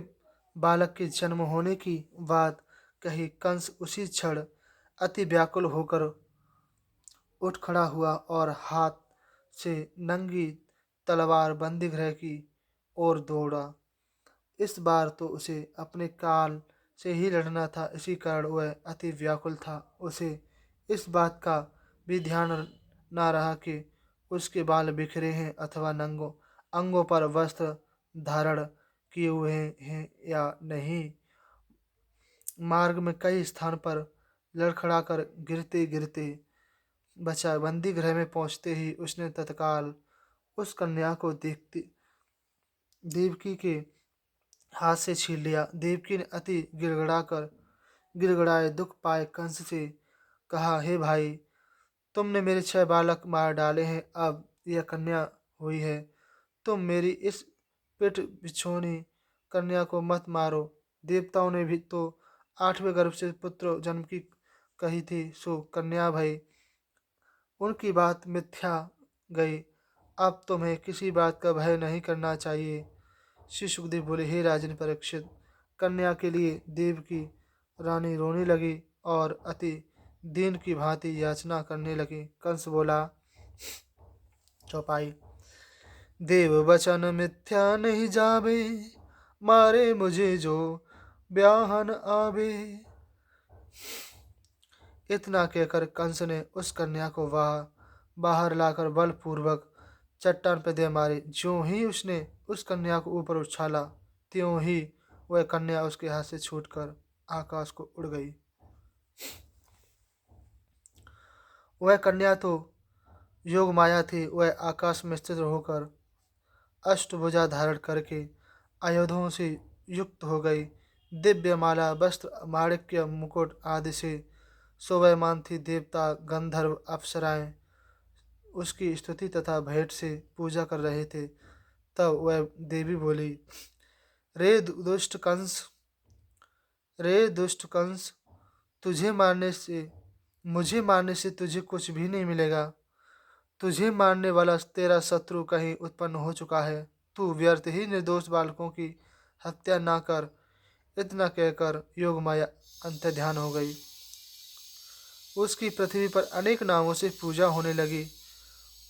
बालक के जन्म होने की बात कही। कंस उसी क्षण अति व्याकुल होकर उठ खड़ा हुआ और हाथ से नंगी तलवार बंदीगृह की ओर दौड़ा। इस बार तो उसे अपने काल से ही लड़ना था, इसी कारण वह अति व्याकुल था। उसे इस बात का भी ध्यान न रहा कि उसके बाल बिखरे हैं अथवा नंगों अंगों पर वस्त्र धारण किए हुए हैं या नहीं। मार्ग में कई स्थान पर लड़खड़ाकर गिरते गिरते बचा। बंदी गृह में पहुंचते ही उसने तत्काल उस कन्या को देखती देवकी के हाथ से छीन लिया। देवकी ने अति गिड़गड़ाए दुख पाए कंस से कहा, हे भाई, तुमने मेरे 6 बालक मार डाले हैं, अब यह कन्या हुई है। तुम मेरी इस पिठ बिछोनी कन्या को मत मारो। देवताओं ने भी तो 8वें गर्भ से पुत्र जन्म की कही थी, सो कन्या भई उनकी बात मिथ्या गई। अब तुम्हें किसी बात का भय नहीं करना चाहिए। श्री सुखदेव बोले, हे राजन परीक्षित, कन्या के लिए देव की रानी रोने लगी और अति दीन की भांति याचना करने लगी। कंस बोला, चौपाई। देव वचन मिथ्या नहीं जावे, मारे मुझे जो ब्याहन आवे। इतना कहकर कंस ने उस कन्या को बाहर लाकर बलपूर्वक चट्टान पर दे मारी। ज्यों ही उसने उस कन्या को ऊपर उछाला, त्यों ही वह कन्या उसके हाथ से छूटकर आकाश को उड़ गई। वह कन्या तो योग माया थी। वह आकाश में स्थित होकर अष्टभुजा धारण करके आयुधों से युक्त हो गई। दिव्य माला, वस्त्र, माणिक्य, मुकुट आदि से शोभायमान थी। देवता, गंधर्व, अप्सराएं उसकी स्तुति तथा भेंट से पूजा कर रहे थे। तब वह देवी बोली, रे दुष्ट कंस, रे दुष्ट कंस, तुझे मारने से मुझे मारने से तुझे कुछ भी नहीं मिलेगा। तुझे मारने वाला तेरा शत्रु कहीं उत्पन्न हो चुका है। तू व्यर्थ ही निर्दोष बालकों की हत्या ना कर। इतना कहकर योगमाया अंतर्ध्यान हो गई। उसकी पृथ्वी पर अनेक नामों से पूजा होने लगी।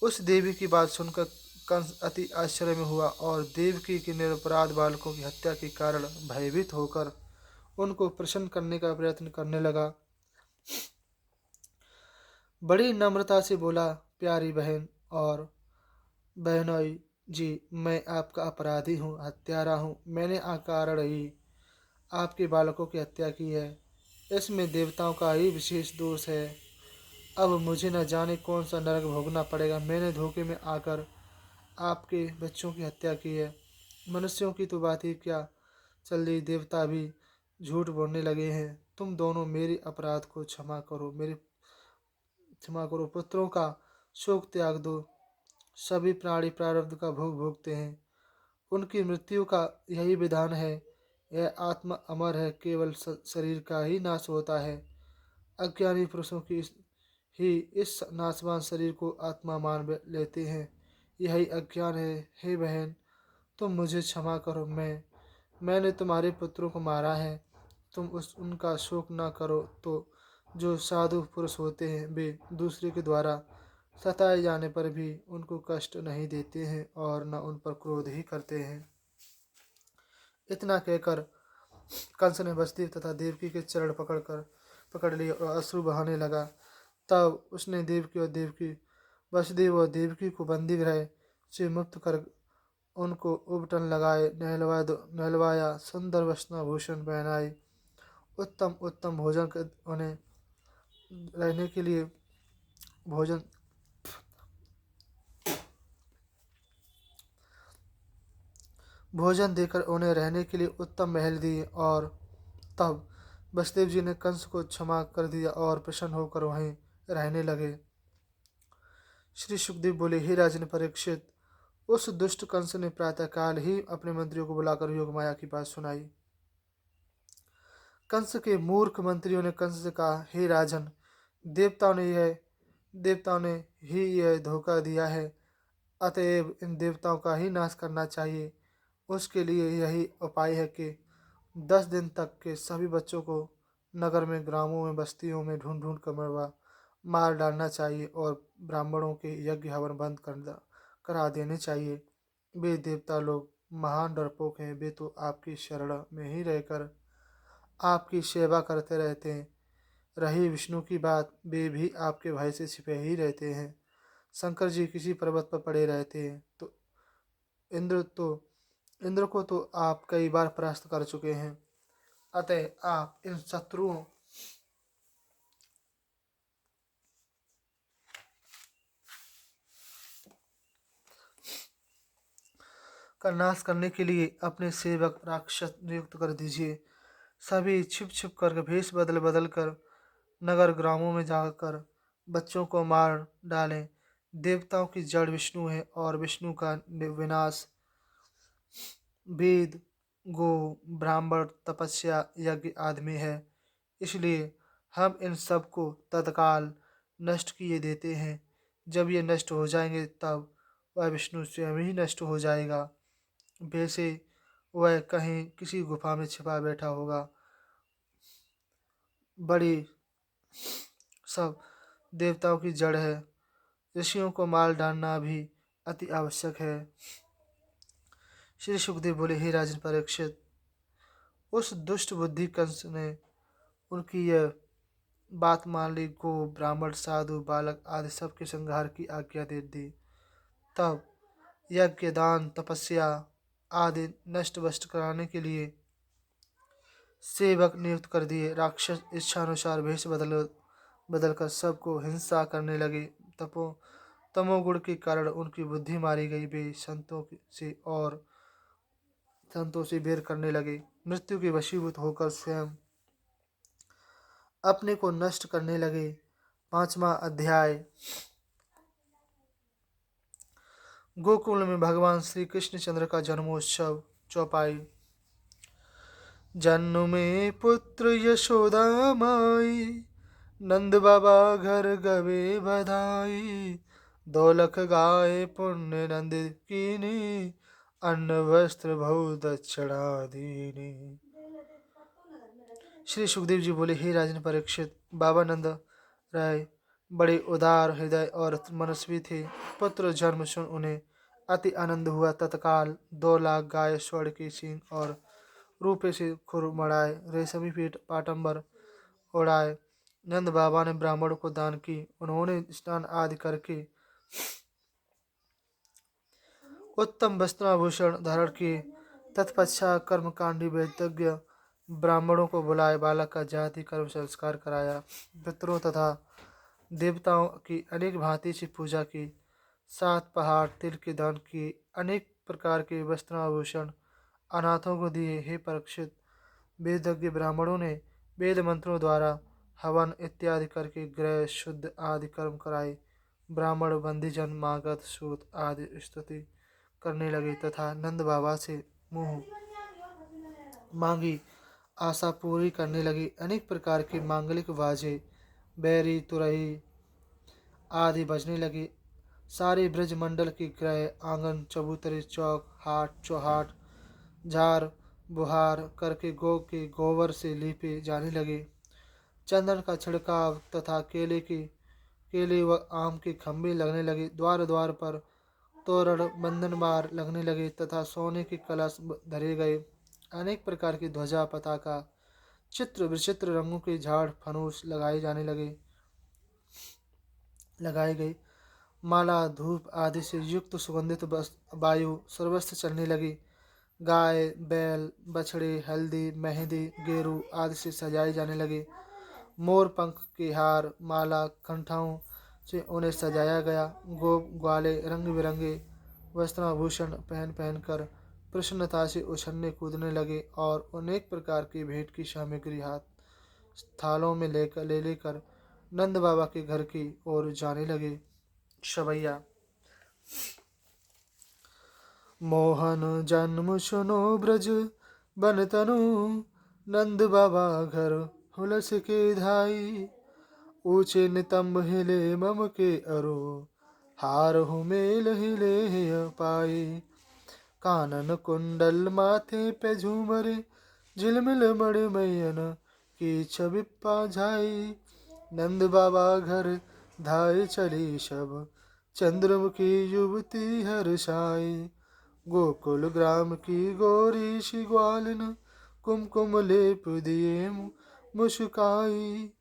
उस देवी की बात सुनकर कंस अति आश्चर्य में हुआ और देवकी के निरपराध बालकों की हत्या के कारण भयभीत होकर उनको प्रसन्न करने का प्रयत्न करने लगा। बड़ी नम्रता से बोला, प्यारी बहन और बहनोई जी, मैं आपका अपराधी हूँ, हत्यारा हूँ। मैंने अकारण ही आपके बालकों की हत्या की है। इसमें देवताओं का ही विशेष दोष है। अब मुझे न जाने कौन सा नरक भोगना पड़ेगा। मैंने धोखे में आकर आपके बच्चों की हत्या की है। मनुष्यों की तो बात ही क्या चल रही, देवता भी झूठ बोलने लगे हैं। तुम दोनों मेरे अपराध को क्षमा करो, पुत्रों का शोक त्याग दो। सभी प्राणी प्रारब्ध का भोग भोगते हैं, उनकी मृत्यु का यही विधान है। यह आत्मा अमर है, केवल शरीर का ही नाश होता है। अज्ञानी पुरुषों की ही इस नाशवान शरीर को आत्मा मान लेते हैं। यही अज्ञान है। हे बहन, तुम मुझे क्षमा करो। मैंने तुम्हारे पुत्रों को मारा है। तुम उनका शोक न करो तो जो साधु पुरुष होते हैं वे दूसरे के द्वारा सताए जाने पर भी उनको कष्ट नहीं देते हैं और न उन पर क्रोध ही करते हैं। इतना कहकर कंस ने वसुदेव तथा देवकी के चरण पकड़ लिए और अश्रु बहाने लगा। तब उसने वसुदेव और देवकी को बंदी गृह से मुक्त कर उनको उपटन लगाए, नहलवाया, सुंदर वस्त्राभूषण पहनाए, उत्तम उत्तम उन्हें रहने के लिए भोजन भोजन देकर उन्हें रहने के लिए उत्तम महल दिए। और तब वसुदेव जी ने कंस को क्षमा कर दिया और प्रसन्न होकर वहीं रहने लगे। श्री सुखदेव बोले, हे राजन परीक्षित, उस दुष्ट कंस ने प्रातःकाल ही अपने मंत्रियों को बुलाकर योगमाया की बात सुनाई। कंस के मूर्ख मंत्रियों ने कंस से कहा, हे राजन, देवताओं ने ही यह धोखा दिया है, अतएव इन देवताओं का ही नाश करना चाहिए। उसके लिए यही उपाय है कि 10 दिन तक के सभी बच्चों को नगर में, ग्रामों में, बस्तियों में ढूंढ ढूंढ कर मार डालना चाहिए और ब्राह्मणों के यज्ञ हवन बंद करा देने चाहिए। वे देवता लोग महान डरपोक हैं। वे तो आपकी शरण में ही रहकर आपकी सेवा करते रहते हैं। रही विष्णु की बात, वे भी आपके भय से छिपे ही रहते हैं। शंकर जी किसी पर्वत पर पड़े रहते हैं तो इंद्र को तो आप कई बार परास्त कर चुके हैं। अतः आप इन शत्रुओं का नाश करने के लिए अपने सेवक राक्षस नियुक्त कर दीजिए। सभी छिप छिप कर भेष बदल बदल कर नगर ग्रामों में जाकर बच्चों को मार डालें। देवताओं की जड़ विष्णु है और विष्णु का विनाश वेद, गो, ब्राह्मण, तपस्या, यज्ञ आदि में है। इसलिए हम इन सब को तत्काल नष्ट किए देते हैं। जब ये नष्ट हो जाएंगे तब वह विष्णु स्वयं ही नष्ट हो जाएगा। वैसे वह कहीं किसी गुफा में छिपा बैठा होगा। बड़ी सब देवताओं की जड़ है। ऋषियों को मार डालना भी अति आवश्यक है। श्री सुखदेव बोले, हे राजन परीक्षित, उस दुष्ट बुद्धि कंस ने उनकी यह बात मान ली। गो, ब्राह्मण, साधु, बालक आदि सबके संहार की आज्ञा दे दी। तब यज्ञ, दान, तपस्या आदि नष्ट भ्रष्ट कराने के लिए सेवक नियुक्त कर दिए। राक्षस इच्छानुसार भेष बदलकर सबको हिंसा करने लगे। तमोगुण के कारण उनकी बुद्धि मारी गई। वे संतों से बैर करने लगे। मृत्यु के वशीभूत होकर स्वयं अपने को नष्ट करने लगे। 5वां अध्याय। गोकुल में भगवान श्री कृष्णचंद्र का जन्मोत्सव। चौपाई। जन्म में पुत्र यशोदा माई, नंद बाबा घर गवे बधाई। 2 लाख गाय पुण्य नंद कीनी, अन्न वस्त्र बहु दक्षिणा दीनी। श्री सुखदेव जी बोले, हे राजन परीक्षित, बाबा नंद राय बड़े उदार हृदय और मनस्वी थे। पुत्र जन्म सुन उन्हें अति आनंद हुआ। तत्काल 2 लाख गाय स्वर्ण की सींग और रूपे से खुर मड़ाए, रेशमी पीठ पाटंबर ओढ़ाए नंद बाबा ने ब्राह्मणों को दान की। उन्होंने स्नान आदि करके उत्तम वस्त्राभूषण धारण किए। तत्पश्चात कर्मकांडी वैदज्ञ ब्राह्मणों को बुलाए बालक का जाति कर्म संस्कार कराया। पितरों तथा देवताओं की अनेक भांति से पूजा की। 7 पहाड़ तिल के दान किए। अनेक प्रकार के वस्त्राभूषण अनाथों को दिए। हे परीक्षित, वेदज्ञ ब्राह्मणों ने वेद मंत्रों द्वारा हवन इत्यादि करके गृह शुद्ध आदि कर्म कराए। ब्राह्मण बंदीजन मागध सूत आदि स्तुति करने लगे तथा नंद बाबा से मुंह मांगी आशा पूरी करने लगे। अनेक प्रकार के मांगलिक वाजे बैरी तुरही आदि बजने लगे। सारे ब्रज मंडल के ग्रह आंगन चबूतरे चौक हाट चौहाट झार बुहार करके गौ के गोबर से लीपे जाने लगे। चंदन का छिड़काव तथा केले व आम के खंभे लगने लगे। द्वार द्वार पर तोरण बंधन बार लगने लगे तथा सोने के कलश धरे गए। अनेक प्रकार की ध्वजा पताका चित्र विचित्र रंगों के झाड़ फनूस लगाए गए। माला धूप आदि से युक्त सुगंधित वायु सर्वस्त्र चलने लगी। गाय बैल बछड़े हल्दी मेहंदी गेरू आदि से सजाए जाने लगे। मोर पंख के हार माला कंठाओं से उन्हें सजाया गया। गोप ग्वाले रंग बिरंगे वस्त्राभूषण पहन पहन कर प्रसन्नता से उछलने कूदने लगे और अनेक प्रकार की भेंट की सामग्री हाथ थालों में लेकर नंद बाबा के घर की ओर जाने लगे। शबैया। मोहन जन्म सुनो ब्रज बन तनु, नंद बाबा घर हुलस के धाई। ऊंचे नितंब हिले मम के अरो, हार हूँ मेल हिले पाई। कानन कुंडल माथे पे झूमरे, झिलमिल मणिमयन की छवि पाझाई। नंद बाबा घर धाय चली सब, चंद्रमुखी युवती हर्षाई। गोकुल ग्राम की गोरी सी ग्वालिन, कुमकुम लेप दिए मुस्काई।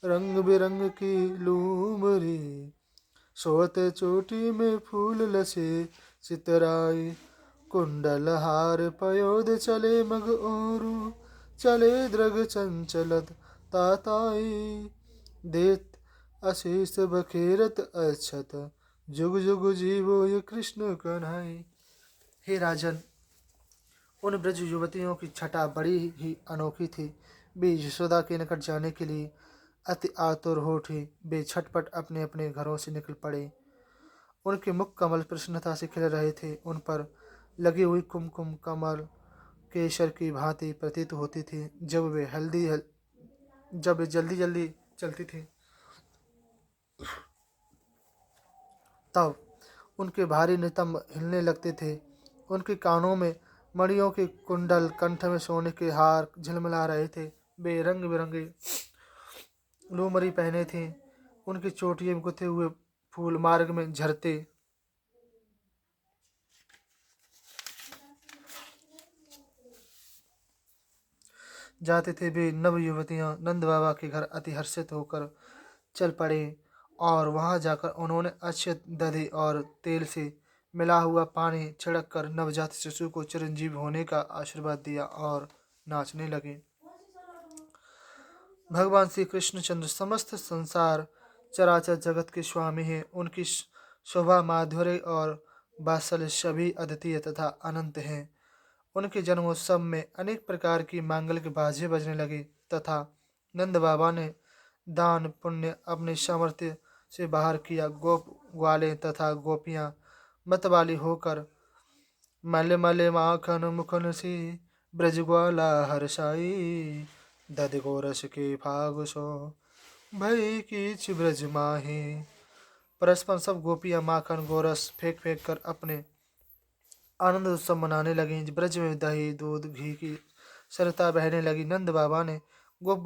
रंग बिरंग की लूमरी, सोत चोटी में फूल लसे चितराई। कुंडल हार पयोद चले मग ओरु, चले द्रग चंचलत ताताई। देत आशीष बखेरत अक्षत, जुग जुग जीवो ये कृष्ण कन्हई। हे राजन, उन ब्रज युवतियों की छटा बड़ी ही अनोखी थी। वे यशोदा के निकट जाने के लिए अति आतुर हो उठी। वे झटपट अपने अपने घरों से निकल पड़े। उनके मुख कमल प्रसन्नता से खिल रहे थे। उन पर लगी हुई कुमकुम कमल केसर की भांति प्रतीत होती थी। जब वे जल्दी जल्दी चलती थी तब उनके भारी नितंब हिलने लगते थे। उनके कानों में मणियों के कुंडल, कंठ में सोने के हार झिलमिला रहे थे। वे रंग बिरंगे लूमरी पहने थे। उनकी चोटियों में गुथे हुए फूल मार्ग में झरते जाते थे। वे नव युवतियां नंद बाबा के घर अति हर्षित होकर चल पड़े और वहां जाकर उन्होंने अक्षत दधि और तेल से मिला हुआ पानी छिड़क कर नवजात शिशु को चिरंजीव होने का आशीर्वाद दिया और नाचने लगे। भगवान श्री कृष्णचंद्र समस्त संसार चराचर जगत के स्वामी हैं। उनकी शोभा माधुर्य और वात्सल्य सभी अद्वितीय तथा अनंत हैं। उनके जन्मोत्सव में अनेक प्रकार की मांगलिक बाजे बजने लगे तथा नंद बाबा ने दान पुण्य अपने सामर्थ्य से बाहर किया। गोप ग्वाले तथा गोपियां मतवाली होकर मल मल माखन मुखन से ब्रज ग्वाला हर्षाई। दध गोरस के फाग सो भई कीच ब्रज माही। परस्पर सब गोपियां माखन गोरस फेंक फेंक कर अपने आनंद उत्सव मनाने लगी। ब्रज में दही दूध घी की सरता बहने लगी। नंद बाबा ने गोप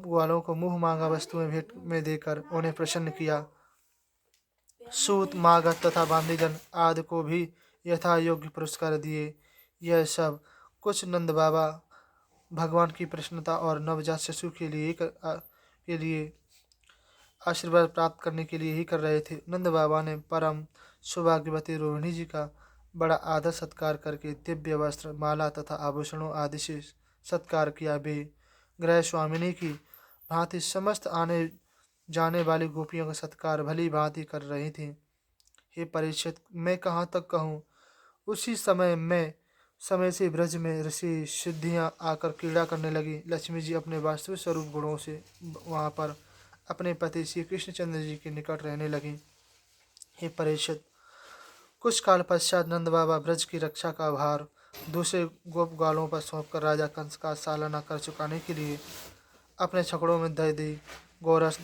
ग्वालों को मुंह मांगा वस्तुएं भेंट में देकर उन्हें प्रसन्न किया। सूत मागध तथा बांदीजन आदि को भी यथा योग्य पुरस्कार दिए। यह सब कुछ नंद बाबा भगवान की प्रसन्नता और नवजात शिशु के लिए आशीर्वाद प्राप्त करने के लिए ही कर रहे थे। नंद बाबा ने परम सौभाग्यवती रोहिणी जी का बड़ा आदर सत्कार करके दिव्य वस्त्र माला तथा आभूषणों आदि से सत्कार किया। वे गृह स्वामिनी की भांति समस्त आने जाने वाली गोपियों का सत्कार भली भांति कर रही थी। हे परीक्षित, मैं कहाँ तक कहूँ। उसी समय से ब्रज में ऋषि सिद्धियां आकर क्रीड़ा करने लगी। लक्ष्मी जी अपने वास्तविक स्वरूप गुणों से वहां पर अपने पति श्री कृष्णचंद्र जी के निकट रहने लगी। हे परीक्षित, कुछ काल पश्चात नंद बाबा ब्रज की रक्षा का भार दूसरे गोप ग्वालों पर सौंपकर राजा कंस का सालाना कर चुकाने के लिए अपने छकड़ों में दही गोरस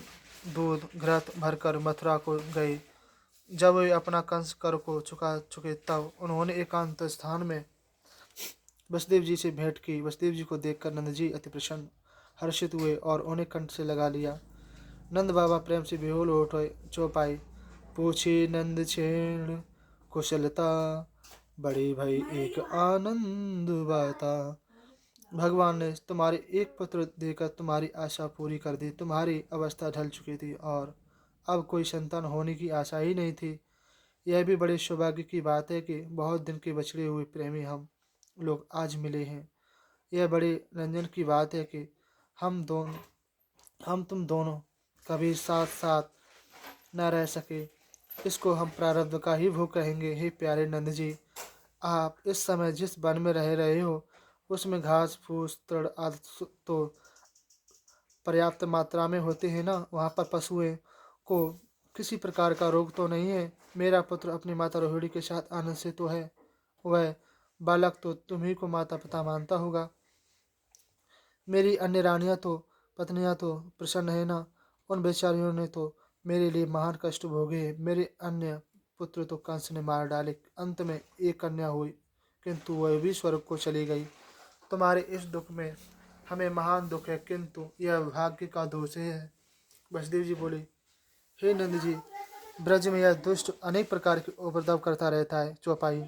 दूध घृत भरकर मथुरा को गए। जब वे अपना कंस कर को चुका चुके तब उन्होंने एकांत स्थान में वसुदेव जी से भेंट की। वसुदेव जी को देखकर नंद जी अति प्रसन्न हर्षित हुए और उन्हें कंठ से लगा लिया। नंद बाबा प्रेम से बेहोल हो उठे। चौपाई पूछे नंद छेण कुशलता, बड़े भाई एक आनंद बाता। भगवान ने तुम्हारे एक पुत्र देकर तुम्हारी आशा पूरी कर दी। तुम्हारी अवस्था ढल चुकी थी और अब कोई संतान होने की आशा ही नहीं थी। यह भी बड़े सौभाग्य की बात है कि बहुत दिन के बछड़े हुए प्रेमी हम लोग आज मिले हैं। यह बड़े रंजन की बात है कि हम तुम दोनों कभी साथ साथ न रह सके। इसको हम प्रारब्ध का ही भोग कहेंगे। हे प्यारे नंद जी, आप इस समय जिस वन में रह रहे हो उसमें घास फूस तृण आदि तो पर्याप्त मात्रा में होते हैं ना। वहाँ पर पशुओं को किसी प्रकार का रोग तो नहीं है। मेरा पुत्र अपनी माता रोहिणी के साथ आनंद से तो है। वह बालक तो तुम्ही को माता पिता मानता होगा। मेरी अन्य पत्नियां तो प्रसन्न है ना। उन बेचारियों ने तो मेरे लिए महान कष्ट भोगे हैं। मेरे अन्य पुत्र तो कंस ने मार डाले। अंत में एक कन्या हुई किंतु वह भी स्वर्ग को चली गई। तुम्हारे इस दुख में हमें महान दुख है, किंतु यह भाग्य का दोष है। वसुदेव जी बोले, हे नंद जी, ब्रज में यह दुष्ट अनेक प्रकार के उपद्रव करता रहता है। चौपाई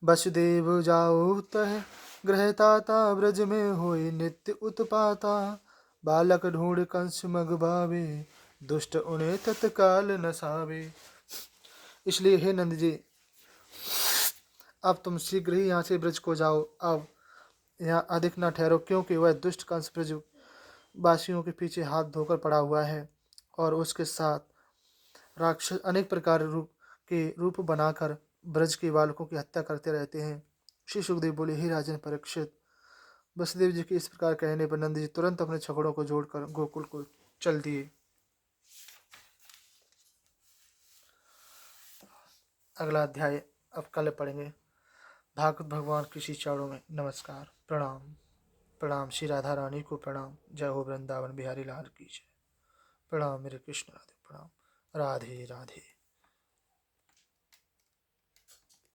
वसुदेव जाओ तह ग्रहताता, ब्रज में होए नित्य उत्पाता। बालक ढूंढ कंस मगबावे, दुष्ट उन्हें तत्काल नसावे। इसलिए हे नंद जी, अब तुम शीघ्र ही यहाँ से ब्रज को जाओ। अब यहाँ अधिक न ठहरो, क्योंकि वह दुष्ट कंस ब्रज वासियों के पीछे हाथ धोकर पड़ा हुआ है और उसके साथ राक्षस अनेक प्रकार के रूप बनाकर ब्रज के बालकों की हत्या करते रहते हैं। श्री सुखदेव बोले, हे राजन परीक्षित, वसुदेव जी के इस प्रकार कहने पर नंद जी तुरंत अपने छकड़ों को जोड़कर गोकुल को चल दिए। अगला अध्याय अब कल पढ़ेंगे। भागवत भगवान कृषि चरणों में नमस्कार, प्रणाम। प्रणाम श्री राधा रानी को प्रणाम। जय हो वृंदावन बिहारी लाल की जय। प्रणाम मेरे कृष्ण राधे, प्रणाम। राधे राधे।